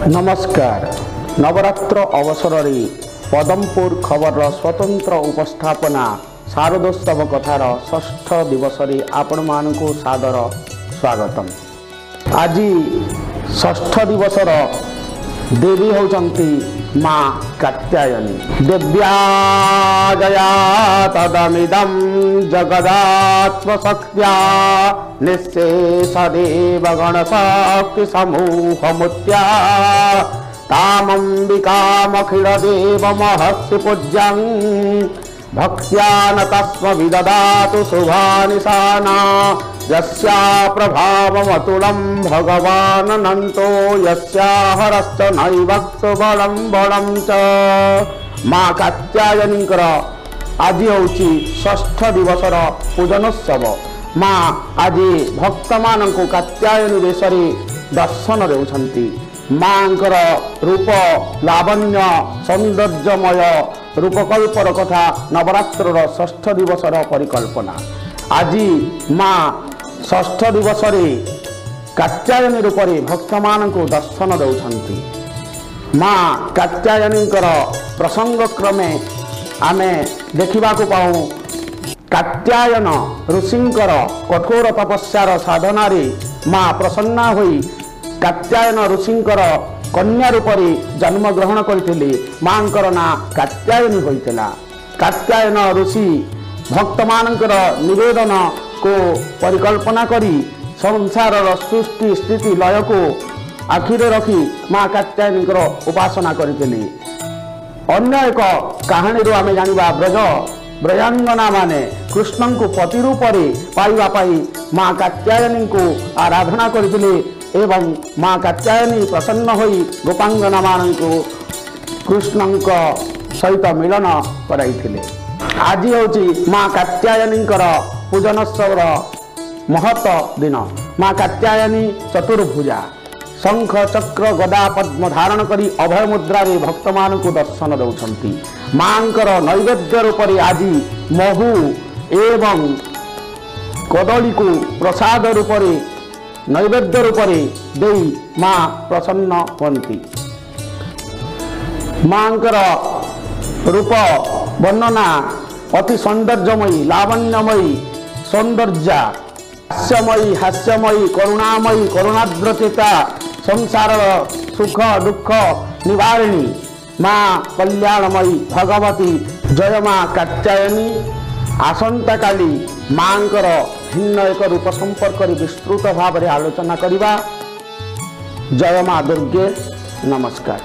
नमस्कार। नवरात्र अवसर पदमपुर खबर स्वतंत्र उपस्थापना शारदोत्सव कथार षष्ठ दिवस आपण मानक सादर स्वागतम। आज षष्ठ दिवसर देवी होचंती माँ कात्यायनी। देव्या जया तदमिदं जगदात्मशक्त्या निःशेषदेव गणशक्ति समूहमुत्या तामम्बिकामखिलदेवमहस्य पूज्यं भक्त्या न तस्म विददातु शुभानिशाना। यस्या प्रभावमतुलं भगवानन्तो यस्याहरश्च नैवक्ष बलं बलं च। माँ कात्यायनींकर आज होची षष्ठ दिवसर पूजनोत्सव। माँ आज भक्त मानक कात्यायनी वेशरे दर्शन देउछंती। माँकर रूप लावण्य सौंदर्यमय रूपकल्पर कथा नवरात्रर षष्ठ दिवसर परिकल्पना। आज माँ षष्ठ दिवस कात्यायनी रूप भक्त मानक दर्शन देउछंती। माँ कात्यायनींकर प्रसंग क्रमे आमे देखा पाऊँ कात्यायन ऋषिंकर कठोर तपस्यार साधनारे माँ प्रसन्ना होई कात्यायन ऋषिंकर कन्या रूपरे जन्म ग्रहण करथिले। मांकर ना कात्यायनी होइतिला। कात्यायन ऋषि भक्त मानकर निवेदन को परिकल्पना करी संसार सृष्टि स्थिति लय को आखिरे रखी माँ कात्यायनी उपासना करथिले। अन्य एक कहानी आम जाना ब्रजांगना माने कृष्ण को पति रूप पाइबा पाई माँ कात्यायनी को आराधना करथिले एवं माँ कात्यायनी प्रसन्न होई गोपांगना मानक कृष्ण सहित मिलन कराइथिले। आज होची माँ कात्यायनी पूजनोत्सव महत्व दिन। माँ कात्यायनी चतुर्भुजा शंख चक्र गदा पद्म धारण करी अभय मुद्रा रे भक्त मानक दर्शन दौरान मांकर नैवेद्य रूप आज महु एवं कदली को प्रसाद रूप नैवेद्य रूप दे माँ प्रसन्न होती। मांकर रूप वर्णना अति सौंदर्यमयी लावण्यमयी सौंदर्य हास्यमयी करुणामयी करुणाद्रचेता संसार सुख दुख निवारिणी माँ कल्याणमयी भगवती जय माँ कात्यायनी। आसंता काली मांकर भिन्न एक रूप संपर्क विस्तृत भाव में आलोचना करिबा। जय माँ दुर्गे। नमस्कार।